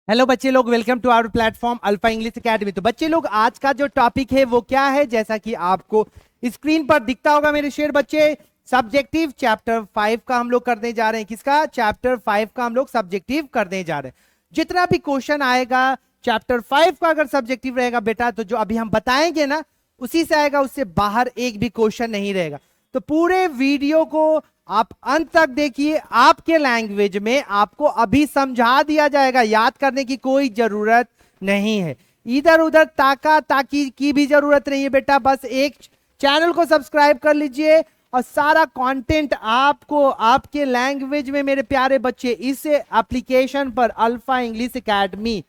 Hello बच्चे लोग, welcome to our platform Alpha English Academy. तो बच्चे लोग, आज का जो टॉपिक है वो क्या है, जैसा कि आपको स्क्रीन पर दिखता होगा मेरे शेर बच्चे, सब्जेक्टिव चैप्टर 5 का हम लोग करने जा रहे हैं। किसका? चैप्टर 5 का हम लोग सब्जेक्टिव करने जा रहे हैं। जितना भी क्वेश्चन आएगा चैप्टर 5 का अगर सब्जेक्टिव रहेगा बेटा, तो जो अभी हम बताएंगे ना उसी से आएगा, उससे बाहर एक भी क्वेश्चन नहीं रहेगा। तो पूरे वीडियो को आप अंत तक देखिए, आपके लैंग्वेज में आपको अभी समझा दिया जाएगा, याद करने की कोई जरूरत नहीं है, इधर उधर ताका ताकी की भी जरूरत नहीं है बेटा। बस एक चैनल को सब्सक्राइब कर लीजिए और सारा कंटेंट आपको आपके लैंग्वेज में मेरे प्यारे बच्चे इस एप्लीकेशन पर अल्फा इंग्लिश एकेडमी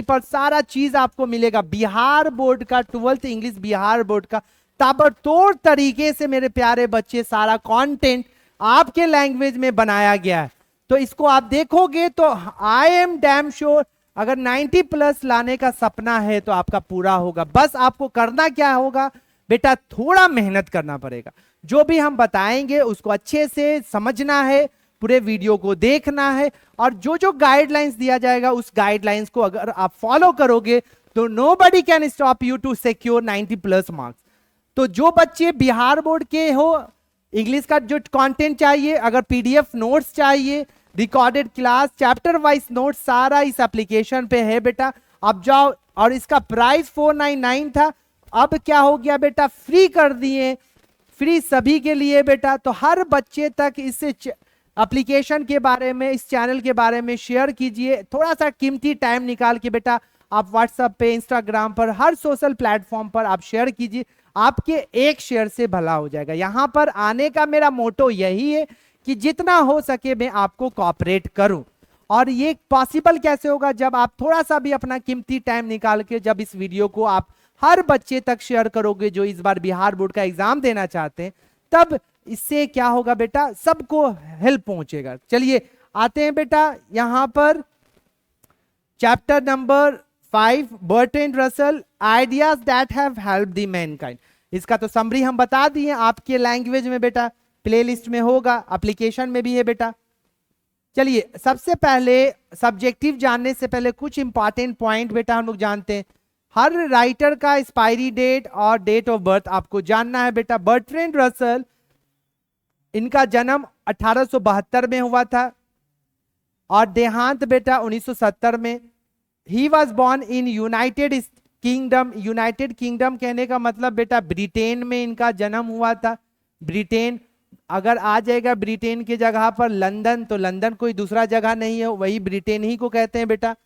पर सारा चीज आपको मिलेगा। बिहार बोर्ड का 12th इंग्लिश बिहार बोर्ड का ताबड़तोड़ तरीके से मेरे प्यारे बच्चे सारा कंटेंट आपके लैंग्वेज में बनाया गया है। तो इसको आप देखोगे तो आई एम डैम श्योर अगर 90 प्लस लाने का सपना है तो आपका पूरा होगा। बस आपको करना क्या होगा बेटा, थोड़ा मेहनत करना पड़ेगा। जो भी हम बताएंगे उसको अच्छे से समझना है, पूरे वीडियो को देखना है, और जो जो गाइडलाइंस दिया जाएगा उस गाइडलाइंस को अगर आप फॉलो करोगे तो nobody can stop you to secure 90 plus marks. तो जो बच्चे बिहार बोर्ड के हो, इंग्लिश का जो कंटेंट चाहिए, अगर पीडीएफ नोट्स चाहिए, recorded class, chapter wise notes, सारा इस एप्लीकेशन पे है बेटा। अब जाओ, और इसका प्राइस 499 था, अब क्या हो गया बेटा, फ्री कर दिए, फ्री सभी के लिए बेटा। तो हर बच्चे तक इस एप्लीकेशन के बारे में, इस चैनल के बारे में शेयर कीजिए। थोड़ा सा कीमती टाइम निकाल के बेटा आप व्हाट्सएप पे, इंस्टाग्राम पर, हर सोशल प्लेटफॉर्म पर आप शेयर कीजिए। आपके एक शेयर से भला हो जाएगा। यहां पर आने का मेरा मोटो यही है कि जितना हो सके मैं आपको कोऑपरेट करूं। और ये पॉसिबल कैसे होगा? जब आप थोड़ा सा भी अपना कीमती टाइम निकाल के जब इस वीडियो को आप हर बच्चे तक शेयर करोगे जो इस बार बिहार बोर्ड का एग्जाम देना चाहते हैं, तब इससे क्या होगा बेटा, सबको हेल्प पहुंचेगा। चलिए आते हैं बेटा यहां पर chapter number 5, Bertrand Russell, ideas that have helped the Mankind. इसका तो समरी हम बता दिए आपके लैंग्वेज में बेटा, प्लेलिस्ट में होगा, एप्लीकेशन में भी है बेटा। चलिए सबसे पहले सब्जेक्टिव जानने से पहले कुछ इंपॉर्टेंट पॉइंट बेटा हम लोग जानते हैं। हर राइटर का एक्सपायरी डेट और डेट ऑफ बर्थ आपको जानना है बेटा। बर्ट्रैंड रसल, इनका जन्म 1872 में हुआ था और देहांत बेटा 1970 में। He was born in United kingdom. United kingdom कहने का मतलब बेटा ब्रिटेन में इनका जन्म हुआ था। ब्रिटेन, अगर आ जाएगा ब्रिटेन की जगह पर लंदन, तो लंदन कोई दूसरा जगह नहीं है, वही ब्रिटेन ही को कहते हैं बेटा।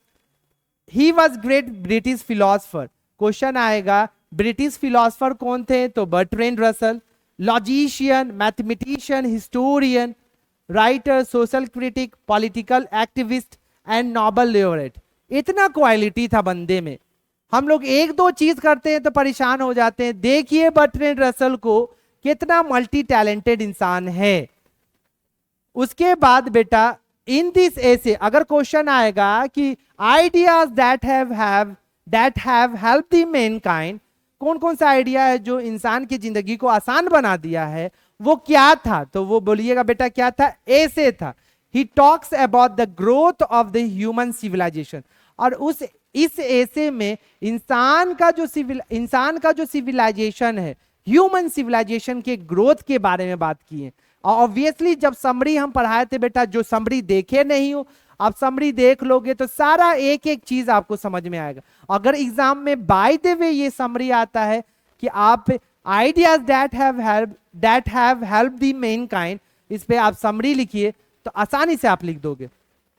He was great British philosopher. Question आएगा ब्रिटिश फिलोसफर कौन थे, तो Bertrand Russell. Logician, mathematician, historian, writer, social critic, political activist and Nobel laureate. इतना क्वालिटी था बंदे में। हम लोग एक दो चीज करते हैं तो परेशान हो जाते हैं। देखिए बर्ट्रैंड रसल को, कितना मल्टी टैलेंटेड इंसान है। उसके बाद बेटा इन दिस एसे अगर क्वेश्चन आएगा कि ideas that have helped the Mankind, कौन कौन सा आइडिया है जो इंसान की जिंदगी को आसान बना दिया है, वो क्या था, तो वो बोलिएगा बेटा क्या था, ऐसे था। He talks about the growth of the human civilization. और इस ऐसे में इंसान का जो सिविलाइजेशन है, ह्यूमन सिविलाइजेशन के ग्रोथ के बारे में बात की है। और ऑब्वियसली जब समरी हम पढ़ाए थे बेटा, जो समरी देखे नहीं हो, आप समरी देख लोगे तो सारा एक एक चीज आपको समझ में आएगा। अगर एग्जाम में बाय द वे ये समरी आता है कि आप ideas that have helped the Mankind, इस पे आप समरी लिखिए तो आसानी से आप लिख दोगे।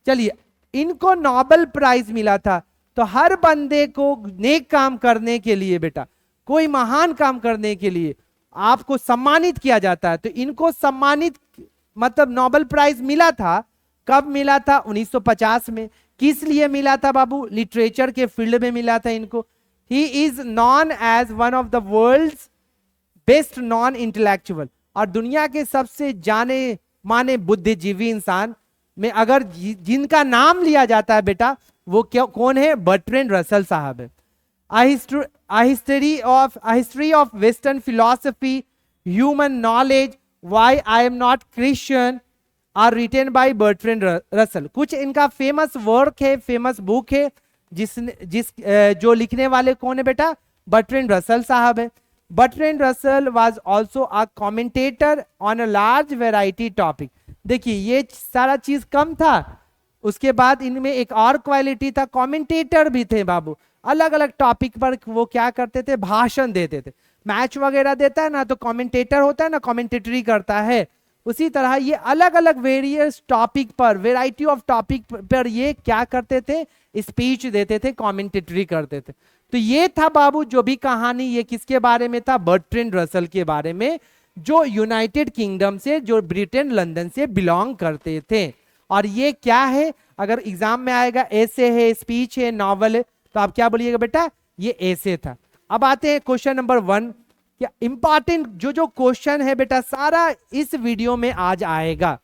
चलिए, इनको नोबेल प्राइज मिला था। तो हर बंदे को नेक काम करने के लिए बेटा, कोई महान काम करने के लिए आपको सम्मानित किया जाता है। तो इनको सम्मानित मतलब नोबेल प्राइज मिला था। कब मिला था? 1950 में। किस लिए मिला था बाबू? लिटरेचर के फील्ड में मिला था इनको। He is known as one of the world's best known intellectual. और दुनिया के सबसे जाने माने बुद्धिजीवी इंसान में अगर जिनका नाम लिया जाता है बेटा, वो क्या कौन है? बर्ट्रैंड रसल साहब है। A history of Western philosophy, human knowledge, why I am not Christian, are written by Bertrand Russell. कुछ इनका फेमस वर्क है, फेमस बुक है, जो लिखने वाले कौन है बेटा? बर्ट्रैंड रसल साहब है। Bertrand Russell was also a commentator on a large variety topic. देखिए ये सारा चीज कम था, उसके बाद इनमें एक और क्वालिटी था, कमेंटेटर भी थे बाबू। अलग अलग टॉपिक पर वो क्या करते थे? भाषण देते थे। मैच वगैरह देता है ना तो कमेंटेटर होता है ना, कमेंटेटरी करता है। उसी तरह ये अलग अलग वेरियस टॉपिक पर, वेराइटी ऑफ टॉपिक पर ये क्या करते थे? स्पीच देते थे, कमेंटेटरी करते थे। तो ये था बाबू जो भी कहानी, ये किसके बारे में था? बर्ट्रैंड रसल के बारे में, जो यूनाइटेड किंगडम से, जो ब्रिटेन लंदन से बिलोंग करते थे। और ये क्या है? अगर एग्जाम में आएगा ऐसे है, स्पीच है, नॉवल है, तो आप क्या बोलिएगा बेटा? ये ऐसे था। अब आते हैं क्वेश्चन नंबर 1। क्या इंपॉर्टेंट जो क्वेश्चन है बेटा सारा इस वीडियो में आज आएगा।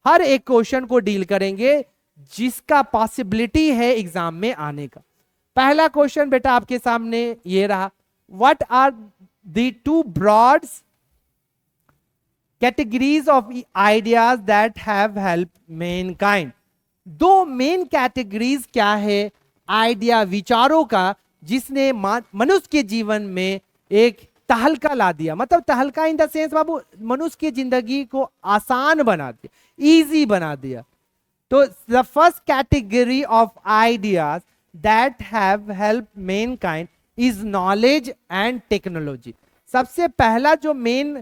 हर एक क्वेश्चन को डील करेंगे जिसका पॉसिबिलिटी है एग्जाम में आने का। पहला क्वेश्चन बेटा आपके सामने ये रहा, what are the two broad categories of ideas that have help mankind. दो मेन कैटेगरीज क्या है आइडिया, विचारों का, जिसने मनुष्य के जीवन में एक तहलका ला दिया। मतलब तहलका इन द सेंस बाबू, मनुष्य की जिंदगी को आसान बना दिया, इजी बना दिया। तो the first category of ideas that have help mankind is knowledge and technology. सबसे पहला जो मेन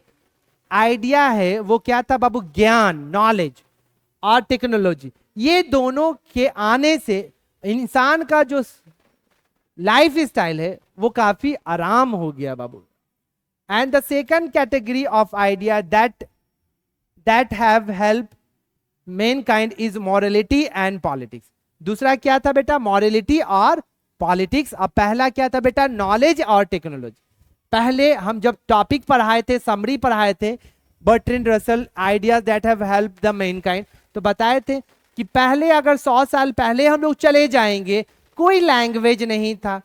आइडिया है वो क्या था बाबू? ज्ञान, नॉलेज और टेक्नोलॉजी। ये दोनों के आने से इंसान का जो लाइफ स्टाइल है वो काफी आराम हो गया बाबू। And the second category of idea that have help mankind is morality and politics. दूसरा क्या था बेटा? मॉरलिटी और पॉलिटिक्स। अब पहला क्या था बेटा? नॉलेज और टेक्नोलॉजी। पहले हम जब टॉपिक पढ़ाए थे, समरी पढ़ाए थे, Bertrand Russell ideas that have help the Mankind, तो बताए थे कि पहले अगर 100 साल पहले हम लोग चले जाएंगे, कोई लैंग्वेज नहीं था,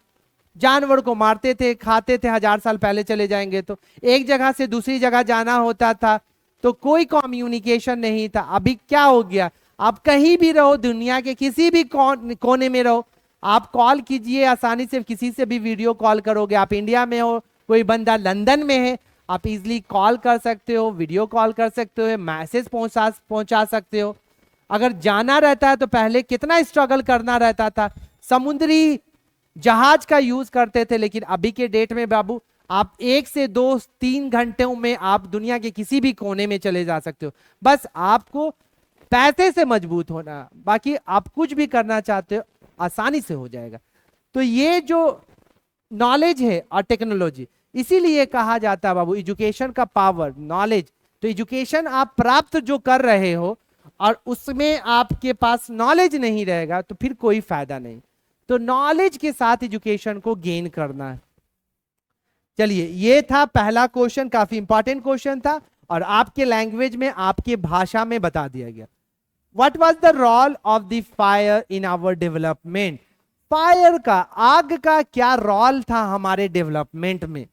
जानवर को मारते थे, खाते थे। 1000 साल पहले चले जाएंगे तो एक जगह से दूसरी जगह जाना होता था, तो कोई कम्युनिकेशन नहीं था। अभी क्या हो गया? आप कहीं भी रहो, दुनिया के किसी भी कोने में रहो, आप कॉल कीजिए आसानी से, किसी से भी वीडियो कॉल करोगे। आप इंडिया में हो, कोई बंदा लंदन में है, आप इजिली कॉल कर सकते हो, वीडियो कॉल कर सकते हो, मैसेज पहुंचा सकते हो। अगर जाना रहता है तो पहले कितना स्ट्रगल करना रहता था, समुद्री जहाज का यूज करते थे। लेकिन अभी के डेट में बाबू आप 1 से 2-3 घंटों में आप दुनिया के किसी भी कोने में चले जा सकते हो। बस आपको पैसे से मजबूत होना, बाकी आप कुछ भी करना चाहते हो आसानी से हो जाएगा। तो ये जो नॉलेज है और टेक्नोलॉजी, इसीलिए कहा जाता है बाबू एजुकेशन का पावर, नॉलेज। तो एजुकेशन आप प्राप्त जो कर रहे हो और उसमें आपके पास नॉलेज नहीं रहेगा तो फिर कोई फायदा नहीं। तो नॉलेज के साथ एजुकेशन को गेन करना है। चलिए, ये था पहला क्वेश्चन, काफी इंपॉर्टेंट क्वेश्चन था और आपके लैंग्वेज में, आपके भाषा में बता दिया गया। What was the role of the fire in our development? Fire का, आग का क्या रोल था हमारे डेवलपमेंट में?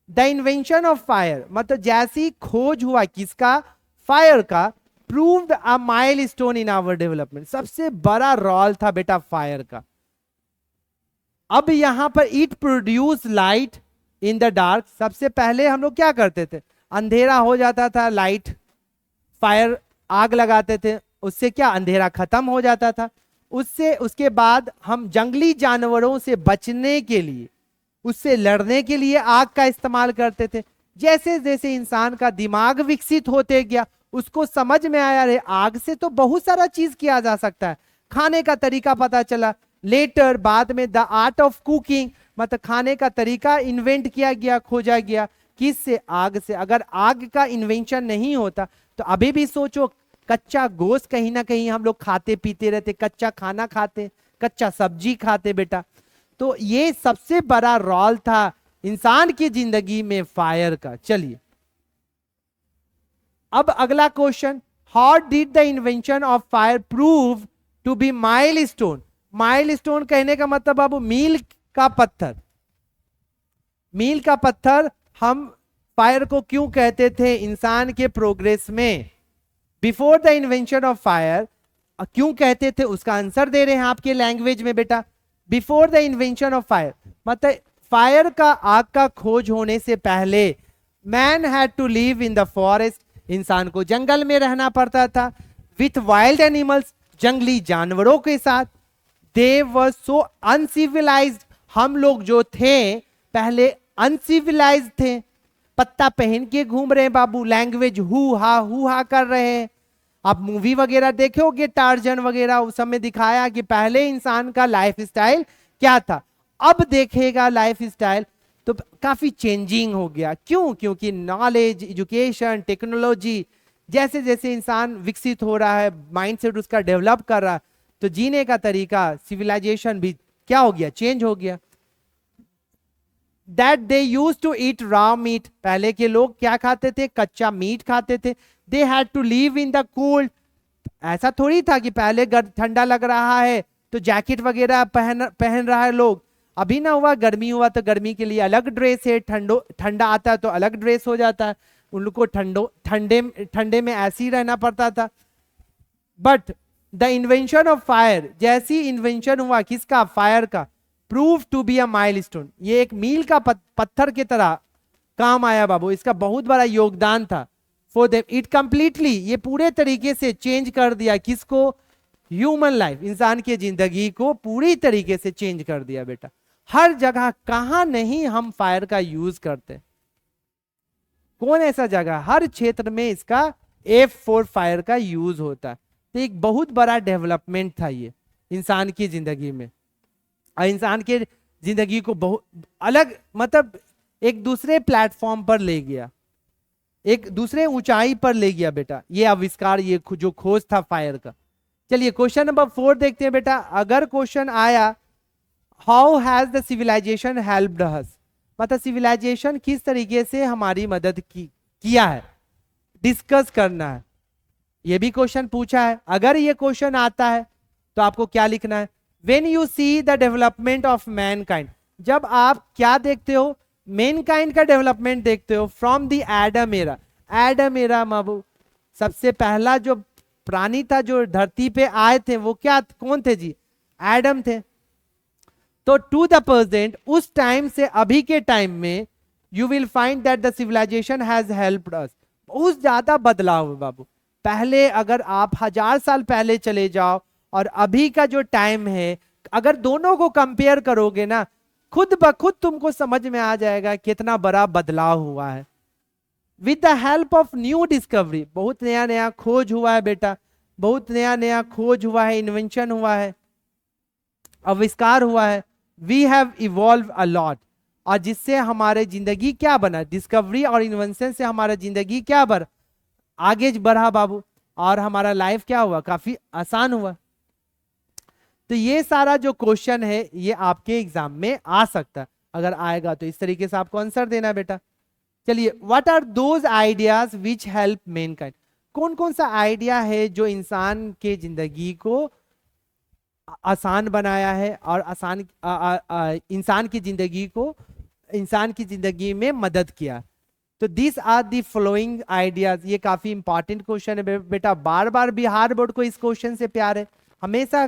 द इन्वेंशन ऑफ फायर, मतलब जैसी खोज हुआ किसका? फायर का, proved a milestone in our development. सबसे बड़ा रोल था बेटा फायर का। अब यहां पर it produce light in the dark. सबसे पहले हम लोग क्या करते थे? अंधेरा हो जाता था, लाइट, फायर, आग लगाते थे, उससे क्या अंधेरा खत्म हो जाता था। उसके बाद हम जंगली जानवरों से बचने के लिए, उससे लड़ने के लिए आग का इस्तेमाल करते थे। जैसे जैसे इंसान का दिमाग विकसित होते गया, उसको समझ में आया रे आग से तो बहुत सारा चीज किया जा सकता है। खाने का तरीका पता चला। लेटर, बाद में द आर्ट ऑफ कुकिंग, मतलब खाने का तरीका इन्वेंट किया गया, खोजा गया। किससे? आग से। अगर आग का इन्वेंशन नहीं होता तो अभी भी सोचो, कच्चा गोश्त कहीं ना कहीं हम लोग खाते पीते रहते, कच्चा खाना खाते, कच्चा सब्जी खाते बेटा। तो ये सबसे बड़ा रोल था इंसान की जिंदगी में फायर का। चलिए, अब अगला question, how did the invention of fire prove to be milestone? Milestone कहने का मतलब बाबू मील का पत्थर। मील का पत्थर हम फायर को क्यों कहते थे इंसान के प्रोग्रेस में? Before the invention of fire, क्यों कहते थे उसका आंसर दे रहे हैं आपके लैंग्वेज में बेटा। Before the invention of fire मतलब फायर का, आग का खोज होने से पहले man had to live in the forest, इंसान को जंगल में रहना पड़ता था, विथ वाइल्ड एनिमल्स, जंगली जानवरों के साथ। दे वर सो अनसिविलाइज्ड, हम लोग जो थे पहले अनसिविलाइज्ड थे, पत्ता पहन के घूम रहे हैं बाबू, लैंग्वेज हु हा कर रहे हैं। आप मूवी वगैरह देखोगे टार्जन वगैरह, उस समय दिखाया कि पहले इंसान का लाइफ स्टाइल क्या था, अब देखेगा लाइफ स्टाइल तो काफी चेंजिंग हो गया। क्यों? क्योंकि नॉलेज, एजुकेशन, टेक्नोलॉजी, जैसे जैसे इंसान विकसित हो रहा है, माइंडसेट उसका डेवलप कर रहा है, तो जीने का तरीका, सिविलाइजेशन भी क्या हो गया, चेंज हो गया। That they use to eat raw meat, पहले के लोग क्या खाते थे, कच्चा मीट खाते थे। They had to live in the cold, ऐसा थोड़ी था कि पहले ठंडा लग रहा है तो जैकेट वगैरह पहन रहा है लोग। अभी ना हुआ गर्मी हुआ तो गर्मी के लिए अलग ड्रेस है, ठंडा आता है तो अलग ड्रेस हो जाता है, उन लोग को ठंडे में ऐसे ही रहना पड़ता था। But the invention of fire, जैसी इन्वेंशन हुआ किसका, फायर का, prove to be a milestone, ये एक मील का पत्थर की तरह काम आया बाबू, इसका बहुत बड़ा योगदान था फॉर देम। इट कंप्लीटली, ये पूरे तरीके से चेंज कर दिया किसको, ह्यूमन लाइफ, इंसान की जिंदगी को पूरी तरीके से चेंज कर दिया बेटा। हर जगह, कहां नहीं हम फायर का यूज करते, कौन ऐसा जगह, हर क्षेत्र में इसका F4 फायर का यूज होता है। तो एक बहुत बड़ा डेवलपमेंट था ये इंसान की जिंदगी में, और इंसान के जिंदगी को बहुत अलग, मतलब एक दूसरे प्लेटफॉर्म पर ले गया, एक दूसरे ऊंचाई पर ले गया बेटा, ये आविष्कार, ये जो खोज था फायर का। चलिए क्वेश्चन नंबर 4 देखते हैं बेटा। अगर क्वेश्चन आया how has the civilization helped us, मतलब सिविलाइजेशन किस तरीके से हमारी मदद किया है, डिस्कस करना है, ये भी क्वेश्चन पूछा है। अगर ये क्वेश्चन आता है तो आपको क्या लिखना है, when you see the development of Mankind, जब आप क्या देखते हो, मैनकाइंड का डेवलपमेंट देखते हो from the Adam era. Adam era बाबू, सबसे पहला जो प्राणी था जो धरती पे आए थे वो क्या, कौन थे जी, एडम थे। तो टू द प्रेजेंट, उस टाइम से अभी के टाइम में, you will find that the civilization has helped us, बहुत ज्यादा बदलाव है बाबू। पहले अगर आप 1000 साल पहले चले जाओ और अभी का जो टाइम है, अगर दोनों को कंपेयर करोगे ना, खुद ब खुद तुमको समझ में आ जाएगा कितना बड़ा बदलाव हुआ है। With the help of new discovery, बहुत नया नया खोज हुआ है बेटा, बहुत नया नया खोज हुआ है, इन्वेंशन हुआ है, आविष्कार हुआ है। We have evolve a lot, और जिससे हमारे जिंदगी क्या बना, डिस्कवरी और इन्वेंशन से हमारा जिंदगी क्या बढ़, आगे बढ़ा बाबू, और हमारा लाइफ क्या हुआ, काफी आसान हुआ। तो ये सारा जो क्वेश्चन है ये आपके एग्जाम में आ सकता है, अगर आएगा तो इस तरीके से आपको आंसर देना बेटा। चलिए, what are those ideas which help mankind, कौन कौन सा आइडिया है जो इंसान के जिंदगी को आसान बनाया है और आसान इंसान की जिंदगी को, इंसान की जिंदगी में मदद किया। तो this are the following ideas, ये काफी इंपॉर्टेंट क्वेश्चन है बेटा, बार बार बिहार बोर्ड को इस क्वेश्चन से प्यार है, हमेशा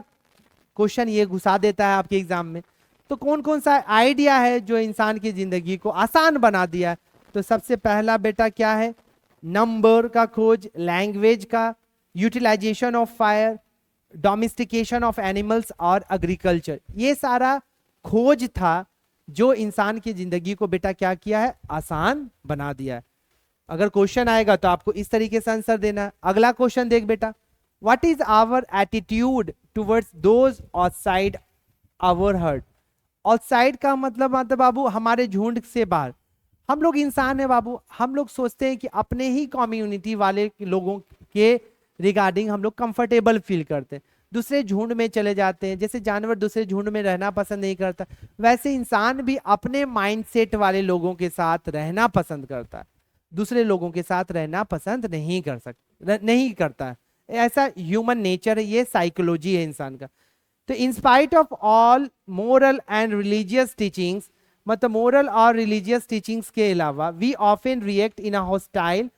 क्वेश्चन ये घुसा देता है आपके एग्जाम में। तो कौन कौन सा आइडिया है जो इंसान की जिंदगी को आसान बना दिया है, तो सबसे पहला बेटा क्या है, नंबर का खोज, लैंग्वेज का, utilization of fire, domestication of animals और एग्रीकल्चर, ये सारा खोज था जो इंसान की जिंदगी को बेटा क्या किया है, आसान बना दिया है। अगर क्वेश्चन आएगा तो आपको इस तरीके से आंसर देना है। अगला क्वेश्चन देख बेटा, what is our attitude towards those outside our herd. Outside का मतलब बाबू हमारे झुंड से बाहर, हम लोग इंसान है बाबू, हम लोग सोचते हैं कि अपने ही कम्युनिटी वाले लोगों के रिगार्डिंग हम लोग कंफर्टेबल फील करते हैं, दूसरे झुंड में चले जाते हैं। जैसे जानवर दूसरे झुंड में रहना पसंद नहीं करता, वैसे इंसान भी अपने माइंडसेट वाले लोगों के साथ रहना पसंद करता है, दूसरे लोगों के साथ रहना पसंद नहीं करता है। ऐसा ह्यूमन नेचर है, ये साइकोलॉजी है इंसान का। तो in spite of all moral and religious teachings, मतलब मोरल और रिलीजियस टीचिंग्स के अलावा, we often react in a hostile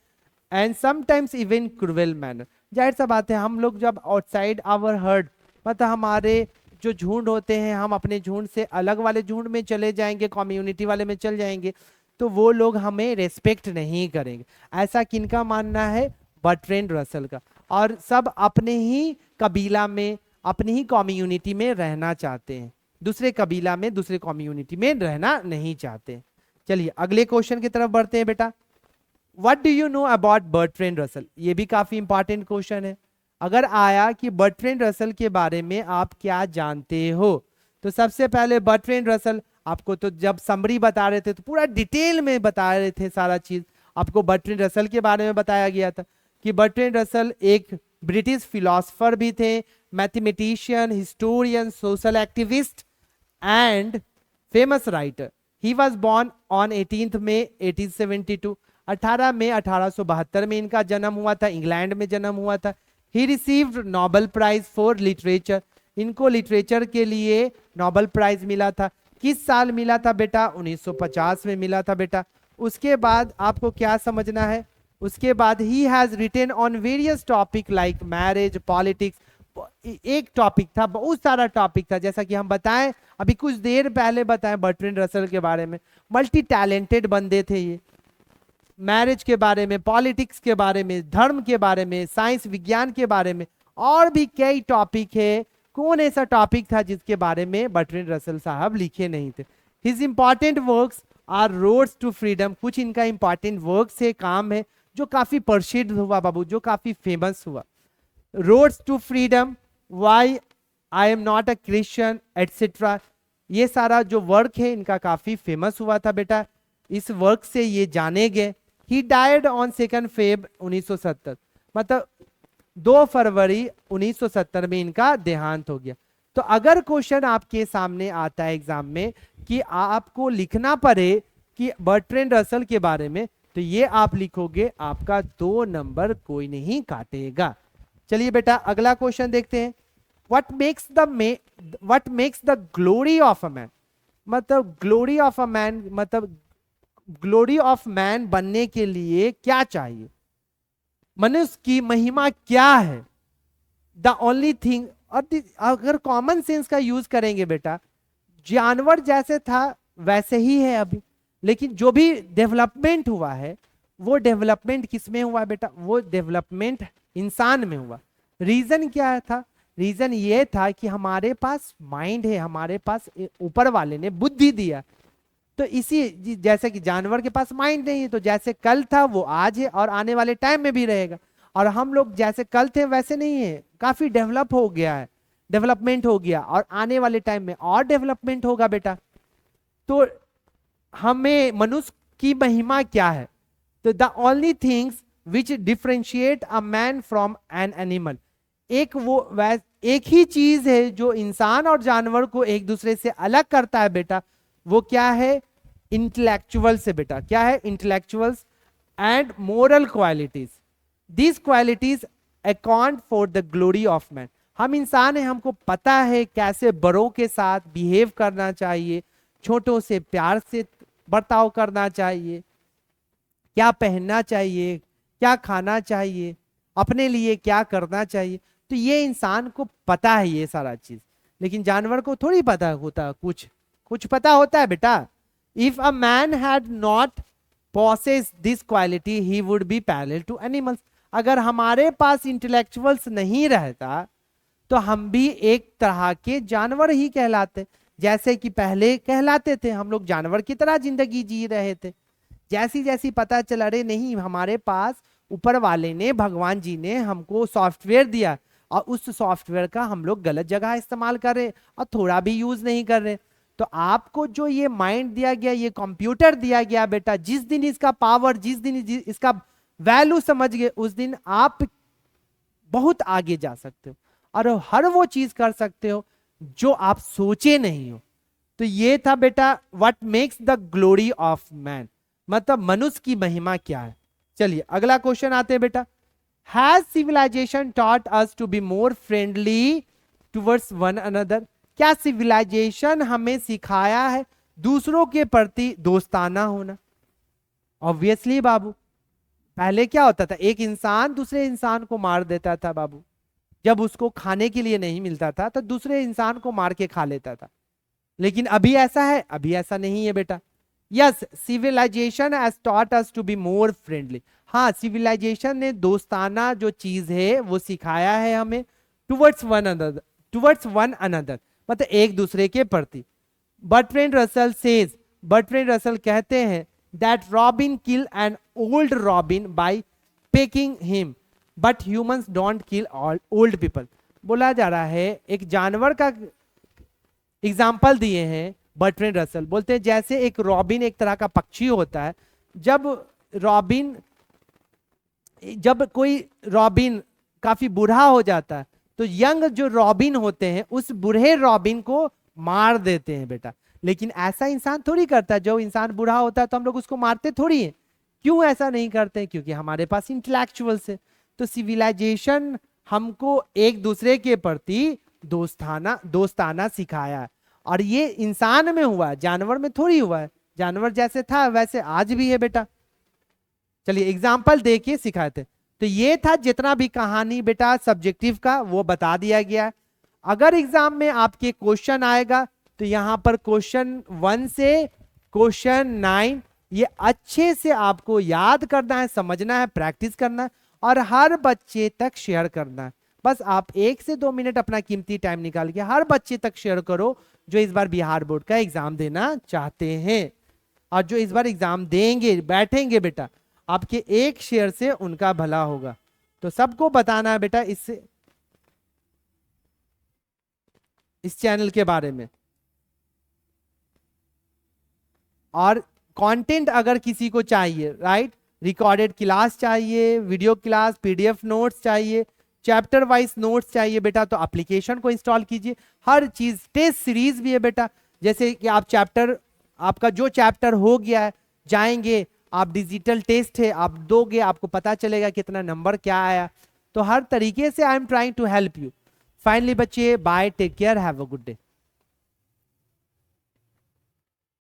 and sometimes even cruel manner. जाहिर सा बात है, हम लोग जब आउटसाइड आवर हर्ड, मतलब हमारे जो झुंड होते हैं, हम अपने झुंड से अलग वाले झुंड में चले जाएंगे, कम्युनिटी वाले में चल जाएंगे, तो वो लोग हमें रेस्पेक्ट नहीं करेंगे। ऐसा किनका मानना है? बर्ट्रैंड रसल का। और सब अपने ही कबीला में, अपनी ही कम्युनिटी में रहना चाहते हैं, दूसरे कबीला में, दूसरे कम्युनिटी में रहना नहीं चाहते। चलिए अगले क्वेश्चन की तरफ बढ़ते हैं बेटा। What do you know about Bertrand Russell? ये भी काफी इंपॉर्टेंट क्वेश्चन है। अगर आया कि बर्ट्रैंड रसल के बारे में आप क्या जानते हो, तो सबसे पहले बर्ट्रैंड रसल आपको तो जब समरी बता रहे थे तो पूरा डिटेल में बता रहे थे, सारा चीज आपको बर्ट्रैंड रसल के बारे में बताया गया था कि बर्ट्रैंड रसल एक ब्रिटिश फिलोसोफर भी थे, mathematician, historian, social activist and famous writer. He was born on 18 मई 1872, 18 मई 1872 में इनका जन्म हुआ था, इंग्लैंड में जन्म हुआ था। He received Nobel prize for literature, इनको लिटरेचर के लिए नोबेल प्राइज मिला था। किस साल मिला था बेटा? 1950 में मिला था बेटा। उसके बाद आपको क्या समझना है, उसके बाद he has written on various topic like marriage, politics. एक टॉपिक था, बहुत सारा टॉपिक था, जैसा कि हम बताएं अभी कुछ देर पहले बताएं बर्ट्रैंड रसल के बारे में। मल्टी टैलेंटेड बंदे थे ये, मैरिज के बारे में, पॉलिटिक्स के बारे में, धर्म के बारे में, साइंस विज्ञान के बारे में, और भी कई टॉपिक है। कौन ऐसा टॉपिक था जिसके बारे में बर्ट्रैंड रसल साहब लिखे नहीं थे? His important works are roads to freedom, कुछ इनका इंपॉर्टेंट वर्क्स है, काम है जो काफी प्रसिद्ध हुआ बाबू, जो काफी फेमस हुआ। Roads to freedom, why I am not a Christian, etcetera, ये सारा जो वर्क है इनका काफी फेमस हुआ था बेटा, इस वर्क से ये जाने गए। ही डायड ऑन 2 फेब 1970, मतलब 2 फरवरी 1970 में इनका देहांत हो गया। तो अगर क्वेश्चन आपके सामने आता है एग्जाम में कि आपको लिखना पड़े कि बर्ट्रैंड रसल के बारे में, तो ये आप लिखोगे, आपका 2 नंबर कोई नहीं काटेगा। चलिए बेटा अगला क्वेश्चन देखते हैं। What makes the glory of a man, मतलब ग्लोरी ऑफ अ मैन, मतलब ग्लोरी ऑफ मैन बनने के लिए क्या चाहिए, मनुष्य की महिमा क्या है? द ओनली थिंग, और अगर कॉमन सेंस का यूज करेंगे बेटा, जानवर जैसे था वैसे ही है अभी, लेकिन जो भी डेवलपमेंट हुआ है वो डेवलपमेंट किस में हुआ बेटा? वो डेवलपमेंट इंसान में हुआ। रीजन क्या था? रीजन ये था कि हमारे पास माइंड है, हमारे पास ऊपर वाले ने बुद्धि दिया। तो इसी जैसे कि जानवर के पास माइंड नहीं है, तो जैसे कल था वो आज है और आने वाले टाइम में भी रहेगा। और हम लोग जैसे कल थे वैसे नहीं है, काफी डेवलप हो गया है, डेवलपमेंट हो गया, और आने वाले टाइम में और डेवलपमेंट होगा बेटा। तो हमें मनुष्य की महिमा क्या है? तो the only things which differentiate a man from an animal, एक ही चीज है जो इंसान और जानवर को एक दूसरे से अलग करता है बेटा, वो क्या है? इंटेलेक्चुअल से बेटा। क्या है? Intellectuals and moral qualities. These qualities account for the glory of man. हम इंसान हैं, हमको पता है कैसे बड़ों के साथ बिहेव करना चाहिए, छोटों से प्यार से बर्ताव करना चाहिए, क्या पहनना चाहिए, क्या खाना चाहिए, अपने लिए क्या करना चाहिए। तो ये इंसान को पता है ये सारा चीज, लेकिन जानवर को थोड़ी पता होता, कुछ पता होता है बेटा। If a man had not possess this quality he would be parallel to animals. अगर हमारे पास इंटेलेक्चुअल्स नहीं रहता तो हम भी एक तरह के जानवर ही कहलाते, जैसे कि पहले कहलाते थे। हम लोग जानवर की तरह जिंदगी जी रहे थे। जैसी जैसी पता चला, अरे नहीं, हमारे पास ऊपर वाले ने, भगवान जी ने हमको सॉफ्टवेयर दिया और उस सॉफ्टवेयर का हम लोग गलत जगह इस्तेमाल कर रहे और थोड़ा भी यूज नहीं कर रहे। तो आपको जो ये माइंड दिया गया, ये कंप्यूटर दिया गया बेटा, जिस दिन इसका पावर, जिस दिन इसका वैल्यू समझ गए, उस दिन आप बहुत आगे जा सकते हो और हर वो चीज कर सकते हो जो आप सोचे नहीं हो। तो ये था बेटा what makes the glory of man, मतलब मनुष्य की महिमा क्या है। चलिए अगला क्वेश्चन आते हैं बेटा। Has civilization taught us to be more friendly towards one another? क्या सिविलाइजेशन हमें सिखाया है दूसरों के प्रति दोस्ताना होना? ऑब्वियसली बाबू, पहले क्या होता था, एक इंसान दूसरे इंसान को मार देता था बाबू, जब उसको खाने के लिए नहीं मिलता था तो दूसरे इंसान को मार के खा लेता था। लेकिन अभी ऐसा है? अभी ऐसा नहीं है बेटा। Yes, civilization has taught us to be more friendly. हाँ, सिविलाइजेशन ने दोस्ताना जो चीज है वो सिखाया है हमें towards one another, towards one another, मतलब एक दूसरे के प्रति। Bertrand Russell says, Bertrand Russell कहते हैं that robin kill an old robin by pecking him, but humans don't kill old people. बोला जा रहा है, एक जानवर का एग्जाम्पल दिए हैं बर्ट्रैंड रसल, बोलते हैं जैसे एक रॉबिन एक तरह का पक्षी होता है, जब कोई रॉबिन काफी बूढ़ा हो जाता है तो यंग जो रॉबिन होते हैं उस बूढ़े रॉबिन को मार देते हैं बेटा। लेकिन ऐसा इंसान थोड़ी करता है, जो इंसान बूढ़ा होता है तो हम लोग उसको मारते थोड़ी है। क्यों ऐसा नहीं करते? क्योंकि हमारे पास इंटेलेक्चुअल्स है। तो सिविलाइजेशन हमको एक दूसरे के प्रति दोस्ताना सिखाया है, और ये इंसान में हुआ है, जानवर में थोड़ी हुआ है। जानवर जैसे था वैसे आज भी है बेटा। चलिए एग्जाम्पल देखिए सिखाए थे। तो ये था जितना भी कहानी बेटा सब्जेक्टिव का वो बता दिया गया है। अगर एग्जाम में आपके क्वेश्चन आएगा तो यहां पर क्वेश्चन 1 से क्वेश्चन 9 ये अच्छे से आपको याद करना है, समझना है, प्रैक्टिस करना है और हर बच्चे तक शेयर करना है। बस आप 1 से 2 मिनट अपना कीमती टाइम निकाल के हर बच्चे तक शेयर करो जो इस बार बिहार बोर्ड का एग्जाम देना चाहते हैं, और जो इस बार एग्जाम देंगे बैठेंगे बेटा, आपके एक शेयर से उनका भला होगा। तो सबको बताना है बेटा इस चैनल के बारे में। और कंटेंट अगर किसी को चाहिए, राइट, रिकॉर्डेड क्लास चाहिए, वीडियो क्लास, पीडीएफ नोट्स चाहिए, चैप्टर वाइज नोट्स चाहिए बेटा, तो एप्लीकेशन को इंस्टॉल कीजिए। हर चीज, टेस्ट सीरीज भी है बेटा, जैसे कि आप आपका जो चैप्टर हो गया है जाएंगे आप, डिजिटल टेस्ट है आप दोगे, आपको पता चलेगा कितना नंबर क्या आया। तो हर तरीके से I am trying to help you. Finally बच्चे, bye, take care, have a good day.